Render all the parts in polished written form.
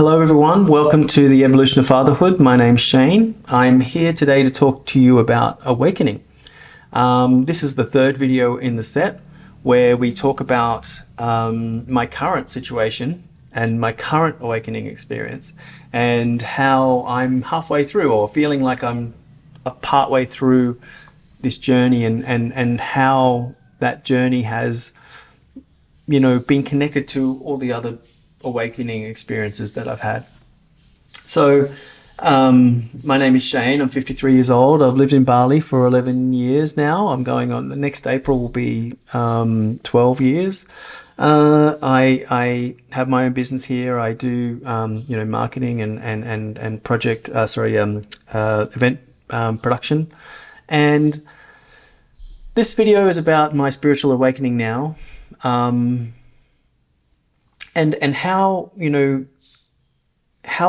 Hello everyone, welcome to the Evolution of Fatherhood. My name's Shane. I'm here today to talk to you about awakening. This is the third video in the set where we talk about my current situation and my current awakening experience and how I'm halfway through or feeling like I'm a partway through this journey and how that journey has, been connected to all the other awakening experiences that I've had. So my name is Shane. I'm 53 years old. I've lived in Bali for 11 years now. I'm going on, next April will be 12 years. I have my own business here. I do marketing and project event production. And this video is about my spiritual awakening now. And how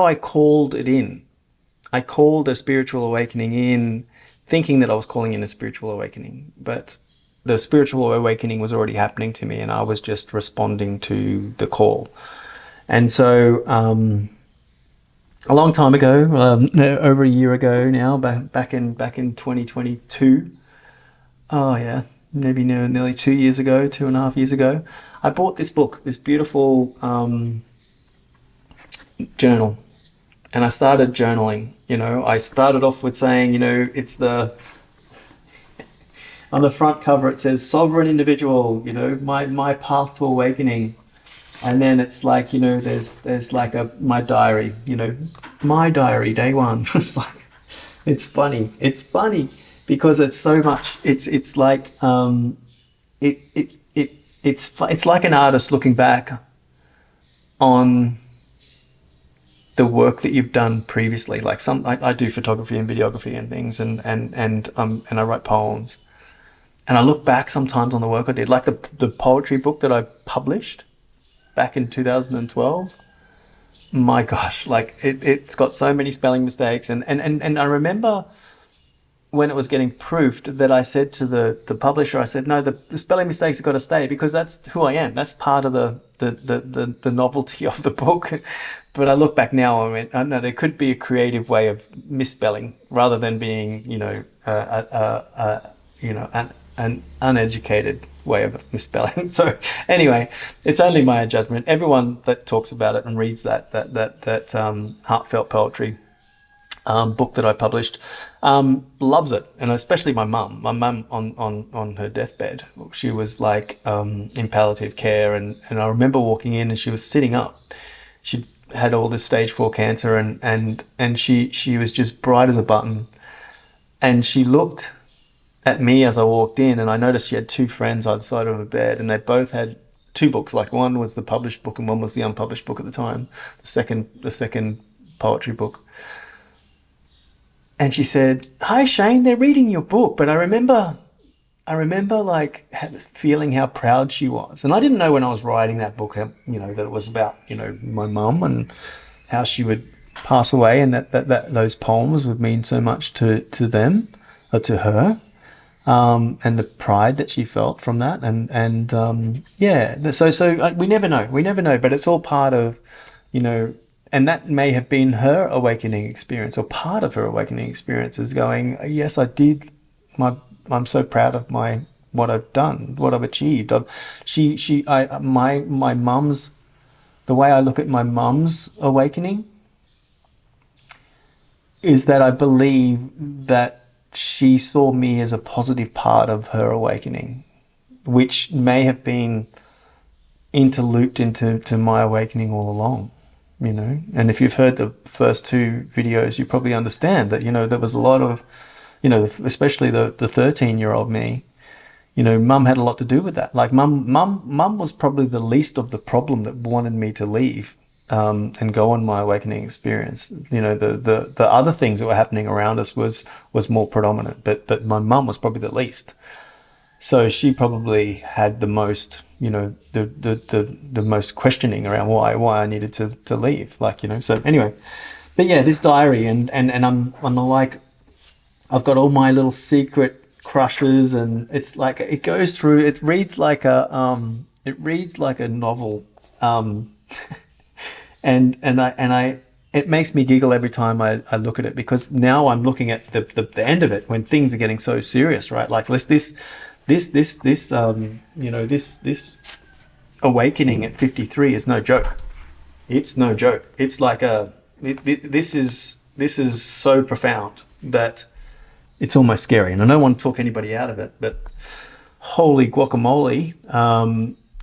I called it in. I called a spiritual awakening in, thinking that I was calling in a spiritual awakening, but the spiritual awakening was already happening to me and I was just responding to the call. And so a long time ago, over a year ago now, back in 2022, maybe nearly 2 years ago, 2.5 years ago, I bought this book, this beautiful journal, and I started journaling. I started off with saying, it's on the front cover it says sovereign individual, my path to awakening. And then it's like, there's like my diary, my diary, day one. It's funny because it's so much, it's like it's like an artist looking back on the work that you've done previously. Like I do photography and videography and things, and I write poems, and I look back sometimes on the work I did, like the poetry book that I published back in 2012. My gosh, like it's got so many spelling mistakes, and I remember when it was getting proofed that I said to the publisher, I said, no, the spelling mistakes have got to stay because that's who I am. That's part of the novelty of the book. But I look back now, I went, no, there could be a creative way of misspelling rather than being, an uneducated way of misspelling. So anyway, it's only my judgment. Everyone that talks about it and reads that heartfelt poetry book that I published loves it, and especially my mum. My mum on her deathbed, she was like in palliative care, and I remember walking in and she was sitting up. She had all this stage 4 cancer, and she was just bright as a button, and she looked at me as I walked in, and I noticed she had 2 friends either side of her bed, and they both had 2 books. Like one was the published book and one was the unpublished book at the time, the second poetry book. And she said, "Hi Shane, they're reading your book." But I remember like feeling how proud she was. And I didn't know when I was writing that book, that it was about, my mum and how she would pass away, and that those poems would mean so much to them, or to her, and the pride that she felt from that. So we never know, but it's all part of, and that may have been her awakening experience, or part of her awakening experience is going, yes, I did. I'm so proud of what I've done, what I've achieved. My mum's, the way I look at my mum's awakening is that I believe that she saw me as a positive part of her awakening, which may have been interlooped into my awakening all along. And if you've heard the first 2 videos, you probably understand that, there was a lot of, especially the 13-year-old me, mum had a lot to do with that. Like mum was probably the least of the problem that wanted me to leave and go on my awakening experience. The other things that were happening around us was more predominant, but my mum was probably the least. So she probably had the most, the most questioning around why I needed to leave. So anyway, but yeah, this diary, and I'm like, I've got all my little secret crushes, and it's like, it goes through, it reads like a novel. And I it makes me giggle every time I look at it, because now I'm looking at the end of it when things are getting so serious, right? Like this awakening at 53 is no joke. It's no joke. It's like this is so profound that it's almost scary. And I don't want to talk anybody out of it, but holy guacamole,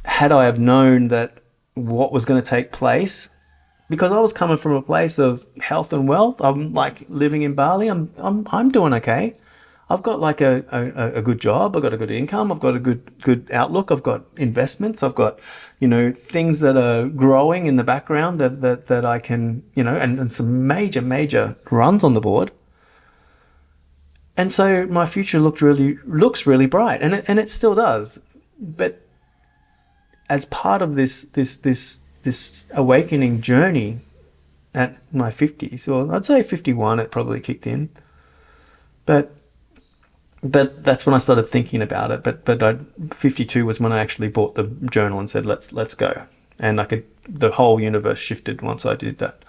had I have known that what was going to take place, because I was coming from a place of health and wealth. I'm like living in Bali. I'm doing okay. I've got like a good job. I've got a good income. I've got a good outlook. I've got investments. I've got, things that are growing in the background that I can, and some major runs on the board. And so my future looks really bright, and it still does. But as part of this awakening journey at my 50s, or I'd say 51, it probably kicked in. But that's when I started thinking about it. But 52 was when I actually bought the journal and said, let's go. And the whole universe shifted once I did that.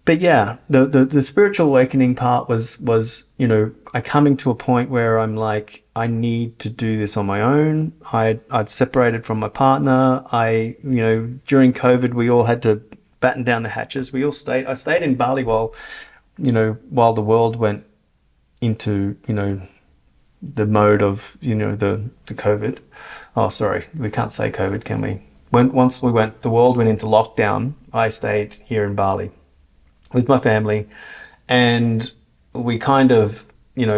But yeah, the spiritual awakening part was I coming to a point where I'm like, I need to do this on my own. I'd separated from my partner. During COVID, we all had to batten down the hatches. I stayed in Bali while the world went into, the mode of, the COVID. Oh, sorry, we can't say COVID, can we? Once the world went into lockdown, I stayed here in Bali with my family, and we kind of,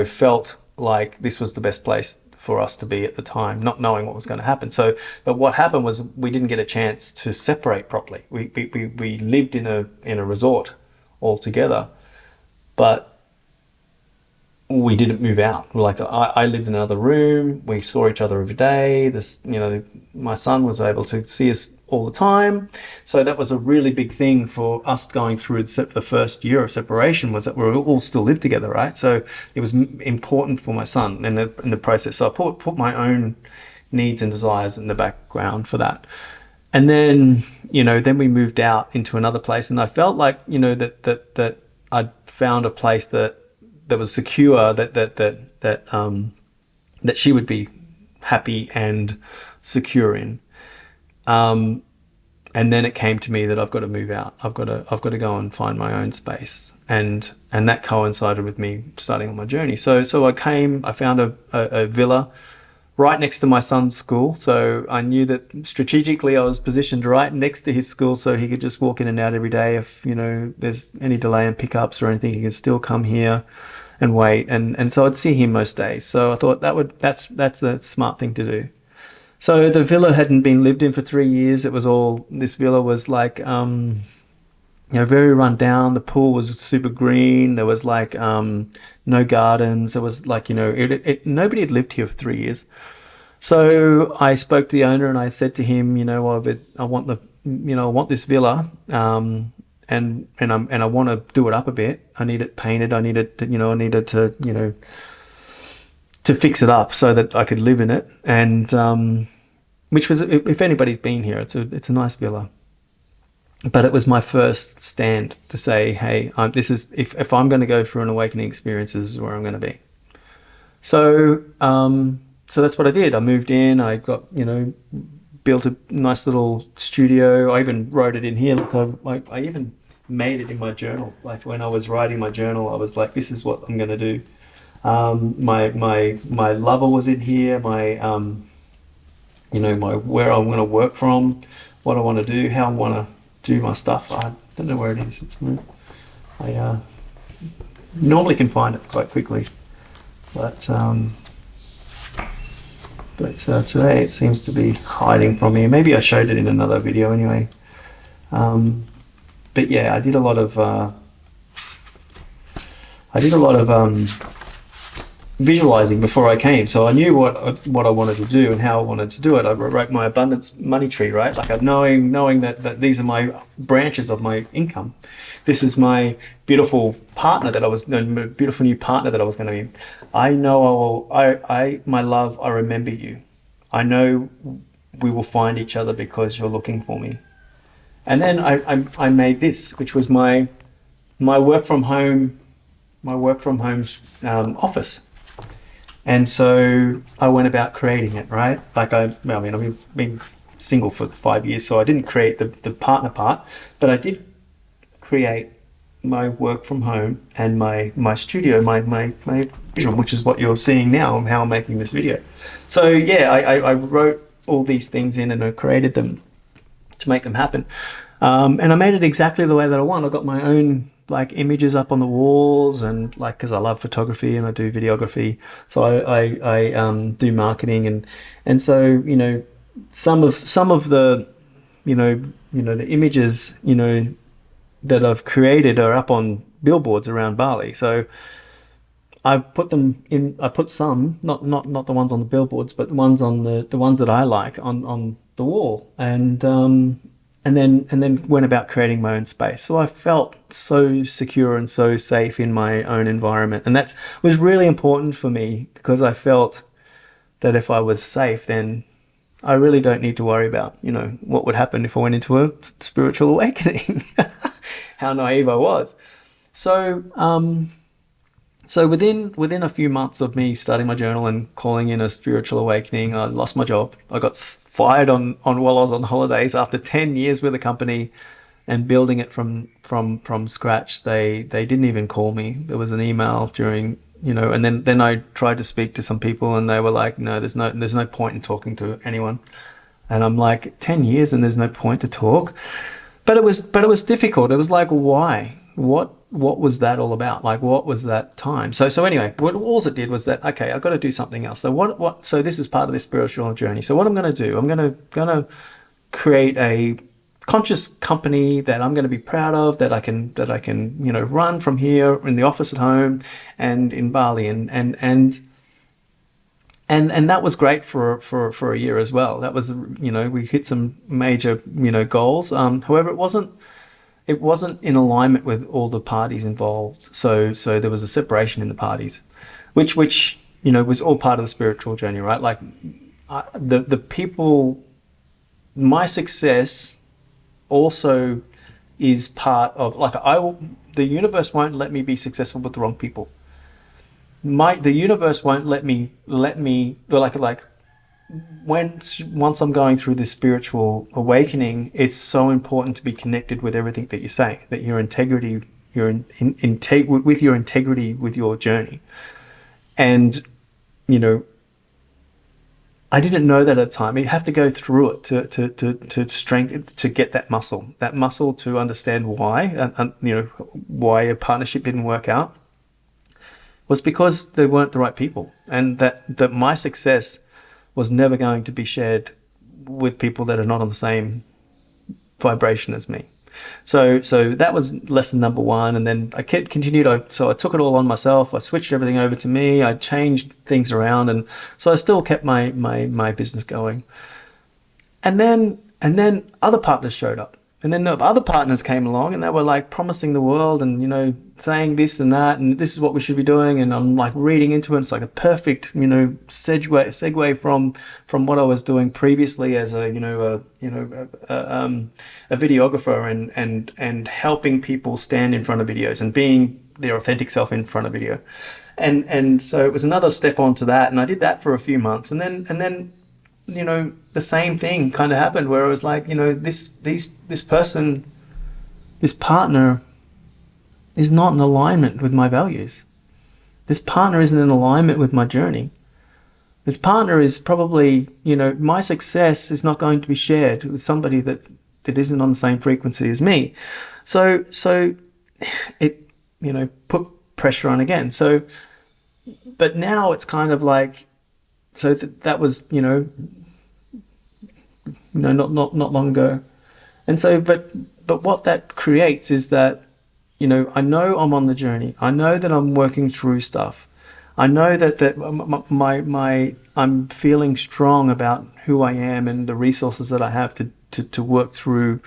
felt like this was the best place for us to be at the time, not knowing what was going to happen. But what happened was we didn't get a chance to separate properly. We lived in a resort all together, but we didn't move out. Like I lived in another room. We saw each other every day. My son was able to see us all the time. So that was a really big thing for us going through the first year of separation, was that we all still lived together, right? So it was important for my son in the process. So I put my own needs and desires in the background for that. And then, then we moved out into another place, and I felt like, that I'd found a place that was secure, that she would be happy and secure in. And then it came to me that I've got to move out. I've got to go and find my own space, and that coincided with me starting on my journey. So I found a villa right next to my son's school. So I knew that strategically I was positioned right next to his school, so he could just walk in and out every day. If there's any delay in pickups or anything, he can still come here and wait. And so I'd see him most days. So I thought that's a smart thing to do. So the villa hadn't been lived in for 3 years. This villa was like, very run down. The pool was super green. There was like, no gardens. There was like, nobody had lived here for 3 years. So I spoke to the owner and I said to him, I want this villa, and I want to do it up a bit. I need it painted. I needed to fix it up so that I could live in it. And which was, if anybody's been here, it's a nice villa. But it was my first stand to say, hey, if I'm going to go through an awakening experience, this is where I'm going to be. So that's what I did. I moved in. I got, built a nice little studio. I even wrote it in here. Look, I even made it in my journal. Like when I was writing my journal, I was like, this is what I'm going to do. My lover was in here. My where I want to work from, what I want to do, how I want to do my stuff. I don't know where it is. I normally can find it quite quickly, but today it seems to be hiding from me. Maybe I showed it in another video anyway. But yeah, I did a lot of visualizing before I came, so I knew what I wanted to do and how I wanted to do it. I wrote my abundance money tree, right? Like knowing that these are my branches of my income. This is my beautiful partner beautiful new partner that I was going to meet. I know my love, I remember you. I know we will find each other because you're looking for me. And then I made this, which was my work from home, office. And so I went about creating it, right? Like I've been single for 5 years, so I didn't create the partner part, but I did create my work from home and my studio, my visual, which is what you're seeing now, how I'm making this video. So yeah, I wrote all these things in and I created them to make them happen. And I made it exactly the way that I want. I got my own like images up on the walls, and like, because I love photography and I do videography, so I do marketing, and so some of the the images that I've created are up on billboards around Bali. So I put them in. I put some, not the ones on the billboards, but the ones on the ones that I like on the wall, and then went about creating my own space. So I felt so secure and so safe in my own environment, and that was really important for me, because I felt that if I was safe, then I really don't need to worry about what would happen if I went into a spiritual awakening. How naive I was. So so within a few months of me starting my journal and calling in a spiritual awakening, I lost my job. I got fired on while I was on holidays after 10 years with a company and building it from scratch. They didn't even call me. There was an email during, and then I tried to speak to some people and they were like, no, there's no point in talking to anyone. And I'm like, 10 years and there's no point to talk. But it was difficult. It was like, why? What was that all about? Like, what was that time? So anyway, what all it did was that, okay, I've got to do something else. So so this is part of this spiritual journey. So what I'm going to do, I'm going to create a conscious company that I'm going to be proud of, that I can run from here in the office at home and in Bali, and that was great for a year as well. That was, we hit some major goals. However, it wasn't in alignment with all the parties involved. So there was a separation in the parties, which was all part of the spiritual journey, right? Like the people, my success also is part of, like, the universe won't let me be successful with the wrong people. The universe won't let me like once I'm going through this spiritual awakening, it's so important to be connected with everything that you say, that your integrity, with your integrity with your journey. And I didn't know that at the time. You have to go through it to strengthen, to get that muscle to understand why, why a partnership didn't work out, was because they weren't the right people, and that my success was never going to be shared with people that are not on the same vibration as me. So that was lesson number one. And then I continued. So I took it all on myself. I switched everything over to me. I changed things around. And so I still kept my business going. And then other partners showed up. And then the other partners came along and they were like promising the world and, saying this and that, and this is what we should be doing. And I'm like reading into it. It's like a perfect, segue from what I was doing previously as a videographer and helping people stand in front of videos and being their authentic self in front of video. And so it was another step onto that. And I did that for a few months. And then the same thing kind of happened, where it was like, this person, this partner is not in alignment with my values. This partner isn't in alignment with my journey. This partner is probably, my success is not going to be shared with somebody that isn't on the same frequency as me. So it, put pressure on again. So, but now it's kind of like, so that was, not long ago. And so, but what that creates is that, I know I'm on the journey. I know that I'm working through stuff. I know that I'm feeling strong about who I am and the resources that I have to work through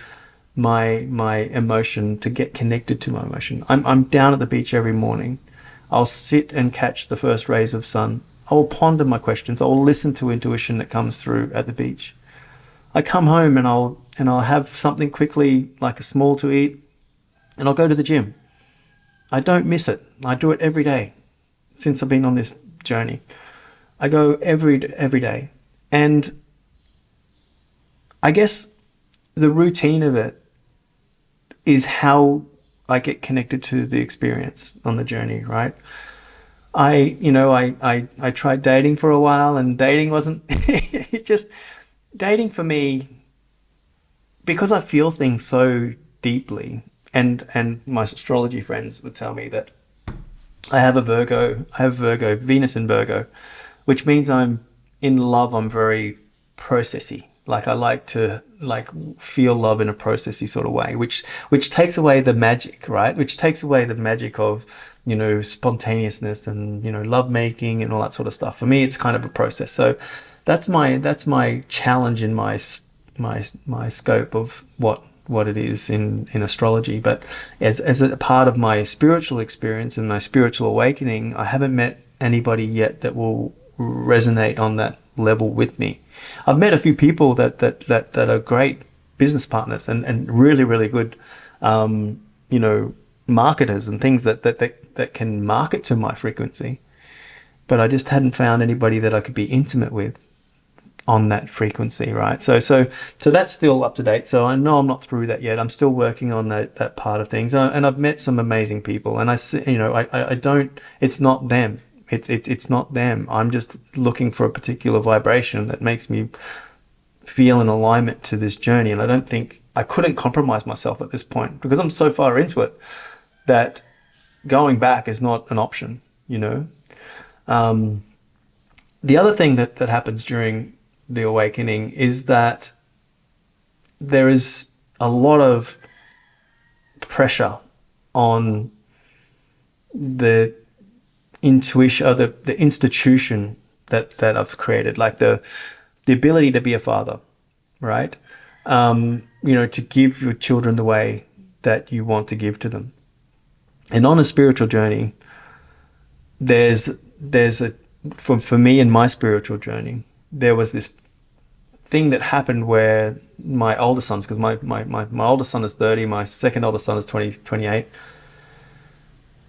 my emotion, to get connected to my emotion. I'm down at the beach every morning. I'll sit and catch the first rays of sun. I will ponder my questions. I will listen to intuition that comes through at the beach. I come home and I'll have something quickly, like a small to eat, and I'll go to the gym. I don't miss it. I do it every day since I've been on this journey. I go every day. And I guess the routine of it is how I get connected to the experience on the journey, right? I tried dating for a while, and dating wasn't it just dating for me, because I feel things so deeply, and my astrology friends would tell me that I have Virgo, Venus in Virgo, which means I'm in love. I'm very processy. Like I like to like feel love in a processy sort of way, which takes away the magic, right? Which takes away the magic of, spontaneousness and, love making and all that sort of stuff. For me, it's kind of a process. So that's my challenge in my scope of what it is in astrology. But as a part of my spiritual experience and my spiritual awakening, I haven't met anybody yet that will resonate on that level with me. I've met a few people that are great business partners and really, really good, marketers and things that can market to my frequency. But I just hadn't found anybody that I could be intimate with on that frequency, right? So that's still up to date. So I know I'm not through that yet. I'm still working on that part of things, and I've met some amazing people. And I see, I don't. It's not them. It's not them. I'm just looking for a particular vibration that makes me feel in alignment to this journey. And I don't think I couldn't compromise myself at this point because I'm so far into it that going back is not an option. The other thing that happens during the awakening is that there is a lot of pressure on the intuition, or the institution that I've created, like the ability to be a father, right? To give your children the way that you want to give to them. And on a spiritual journey, there's a for me in my spiritual journey, there was this thing that happened where my older sons, because my oldest son is 30, my second oldest son is 28,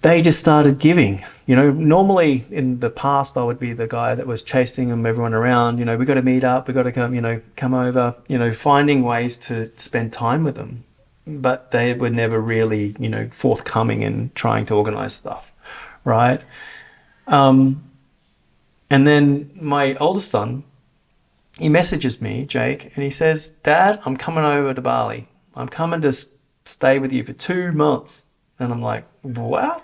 they just started giving. Normally in the past, I would be the guy that was chasing them, everyone around, we got to meet up, we got to come over, finding ways to spend time with them. But they were never really, forthcoming in trying to organize stuff, right? And then my oldest son, he messages me, Jake, and he says, "Dad, I'm coming over to Bali. I'm coming to stay with you for 2 months." And I'm like, "What?"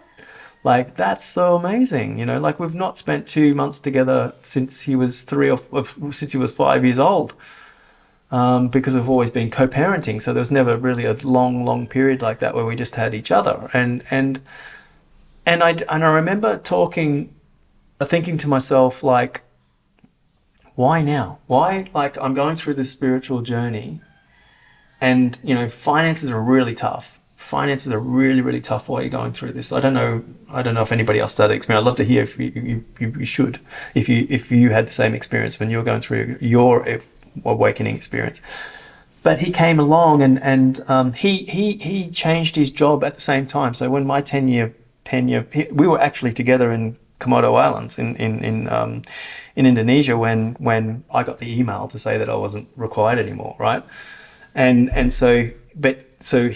Like, that's so amazing. Like we've not spent 2 months together since he was since he was 5 years old, because we've always been co-parenting. So there was never really a long period like that where we just had each other. And I remember thinking to myself, like, why now? Why, like, I'm going through this spiritual journey and, finances are really tough. Finances are really, really tough while you're going through this. I don't know if anybody else had that experience. I'd love to hear if you should, if you had the same experience when you were going through your awakening experience. But he came along and he changed his job at the same time. So when my 10 year, we were actually together in Komodo Islands in Indonesia when I got the email to say that I wasn't required anymore, right? So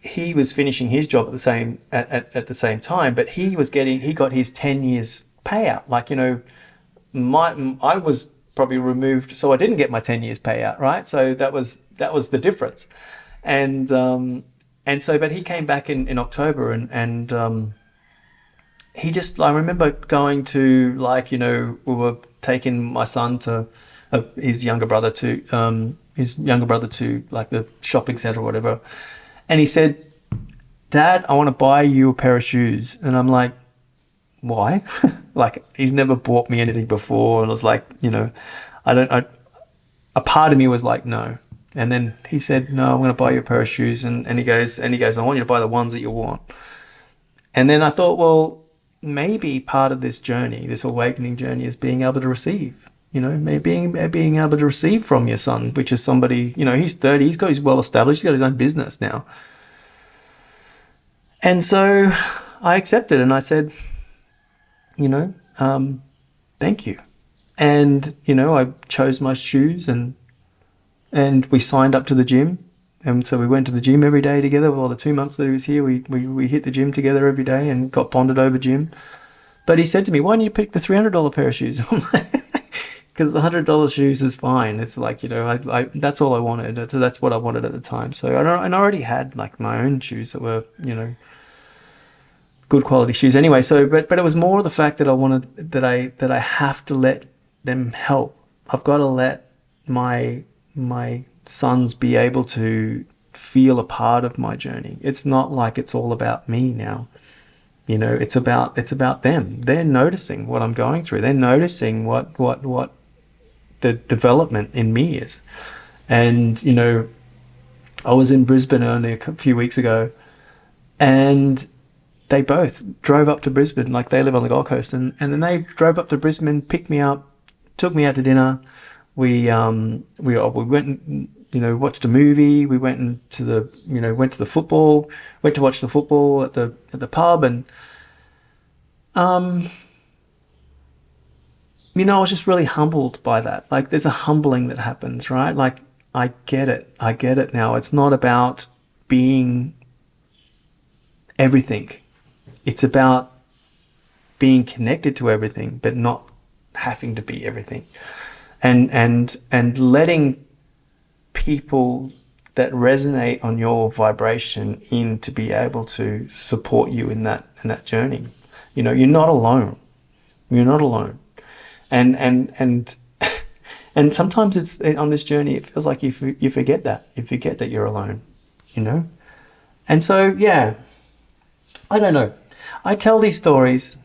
he was finishing his job at the same time, but he got his 10 years payout. Like, I was probably removed, so I didn't get my 10 years payout, right? So that was the difference. But he came back in October and I remember going to, like, we were taking my son to his younger brother to like the shopping center or whatever. And he said, "Dad, I want to buy you a pair of shoes." And I'm like, "Why?" Like, he's never bought me anything before. And I was like, a part of me was like, no. And then he said, "No, I'm going to buy you a pair of shoes." And he goes, "I want you to buy the ones that you want." And then I thought, well, maybe part of this journey, this awakening journey, is being able to receive. being able to receive from your son, which is somebody, he's 30, he's well established, he's got his own business now. And so I accepted and I said, thank you. And, I chose my shoes and we signed up to the gym. And so we went to the gym every day together. Well, the 2 months that he was here, we hit the gym together every day and got bonded over gym. But he said to me, why don't you pick the $300 pair of shoes? Because the $100 shoes is fine. It's like, that's all I wanted. That's what I wanted at the time. So I already had like my own shoes that were, good quality shoes anyway. So, but it was more the fact that I wanted, that I have to let them help. I've got to let my sons be able to feel a part of my journey. It's not like it's all about me now. It's about them. They're noticing what I'm going through. They're noticing what the development in me is. And, I was in Brisbane only a few weeks ago, and they both drove up to Brisbane. Like, they live on the Gold Coast, and then they drove up to Brisbane, picked me up, took me out to dinner. We went and, watched a movie. We went to the football, went to watch the football at the pub. And, I was just really humbled by that. Like, there's a humbling that happens, right? Like, I get it now. It's not about being everything. It's about being connected to everything, but not having to be everything. And letting people that resonate on your vibration in to be able to support you in that journey. You're not alone. You're not alone. And and sometimes it's on this journey, it feels like you forget that. You forget that you're alone, And so, yeah, I don't know. I tell these stories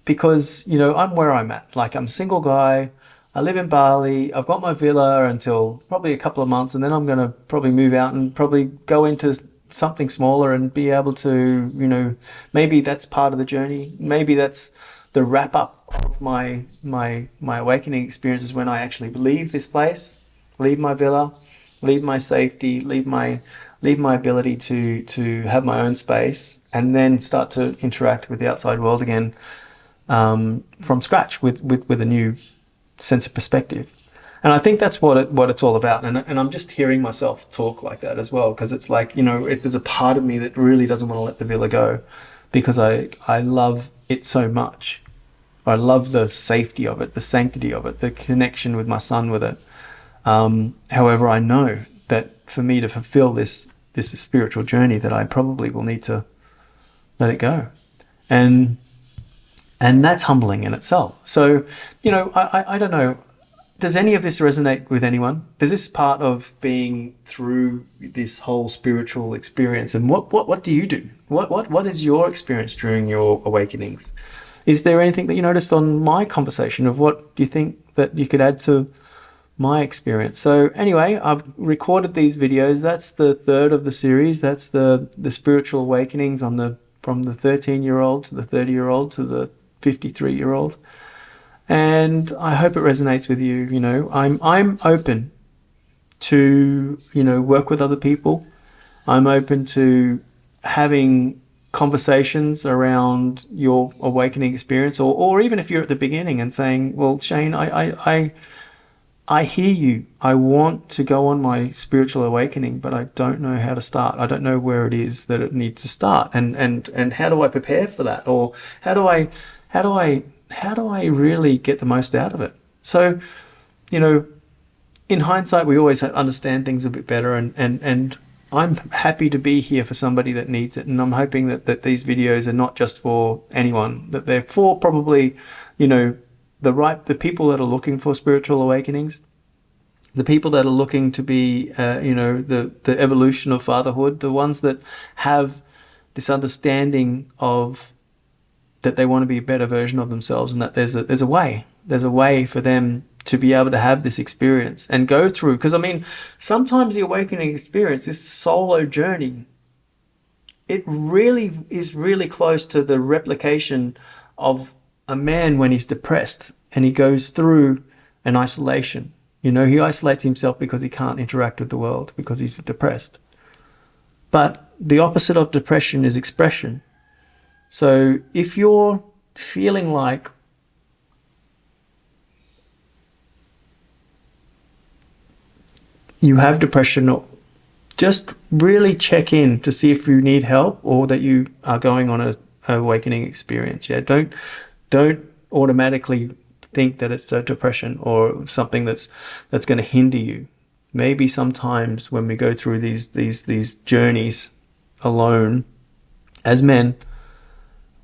because, I'm where I'm at. Like, I'm a single guy. I live in Bali. I've got my villa until probably a couple of months, and then I'm going to probably move out and probably go into something smaller and be able to, maybe that's part of the journey. Maybe that's the wrap up of my awakening experiences, when I actually leave this place, leave my villa, leave my safety, leave my ability to have my own space, and then start to interact with the outside world again, from scratch with a new sense of perspective. And I think that's what it's all about. And I'm just hearing myself talk like that as well, because it's like, there's a part of me that really doesn't want to let the villa go, because I love it so much. I love the safety of it, the sanctity of it, the connection with my son with it. However, I know that for me to fulfill this spiritual journey, that I probably will need to let it go. And that's humbling in itself. So, I don't know. Does any of this resonate with anyone? Is this part of being through this whole spiritual experience? And what do you do? What is your experience during your awakenings? Is there anything that you noticed on my conversation of what do you think that you could add to my experience? So anyway, I've recorded these videos. That's the third of the series. That's the spiritual awakenings from the 13-year-old to the 30-year-old to the 53-year-old. And I hope it resonates with you. I'm open to, work with other people. I'm open to having conversations around your awakening experience, or even if you're at the beginning and saying, well, Shane, I hear you. I want to go on my spiritual awakening, but I don't know how to start. I don't know where it is that it needs to start, and how do I prepare for that, or how do I really get the most out of it? So, in hindsight, we always understand things a bit better, and I'm happy to be here for somebody that needs it. And I'm hoping that these videos are not just for anyone, that they're for probably, the people that are looking for spiritual awakenings, the people that are looking to be, the evolution of fatherhood, the ones that have this understanding of that they want to be a better version of themselves, and that there's a way for them to be able to have this experience and go through. Because sometimes the awakening experience, this solo journey, it really is really close to the replication of a man when he's depressed and he goes through and isolation. You know, he isolates himself because he can't interact with the world, because he's depressed. But the opposite of depression is expression. So if you're feeling like you have depression, or just really check in to see if you need help or that you are going on a awakening experience. Yeah, don't automatically think that it's a depression or something that's going to hinder you. Maybe sometimes when we go through these journeys alone as men,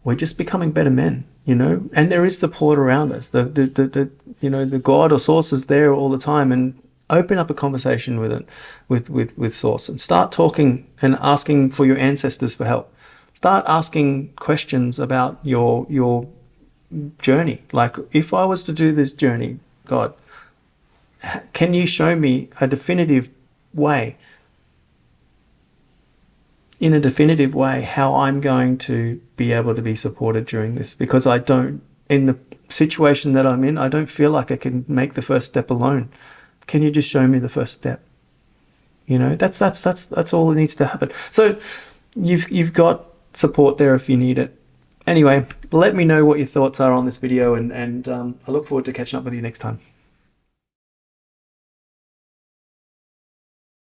we're just becoming better men, you know, and there is support around us. The you know, the God or source is there all the time, and open up a conversation with it, with source, and start talking and asking for your ancestors for help. Start asking questions about your journey. Like, if I was to do this journey, God, can you show me a definitive way, in a definitive way, how I'm going to be able to be supported during this? Because I don't, in the situation that I'm in, I don't feel like I can make the first step alone. Can you just show me the first step? You know, that's all that needs to happen. So you've got support there if you need it. Anyway, let me know what your thoughts are on this video, and I look forward to catching up with you next time.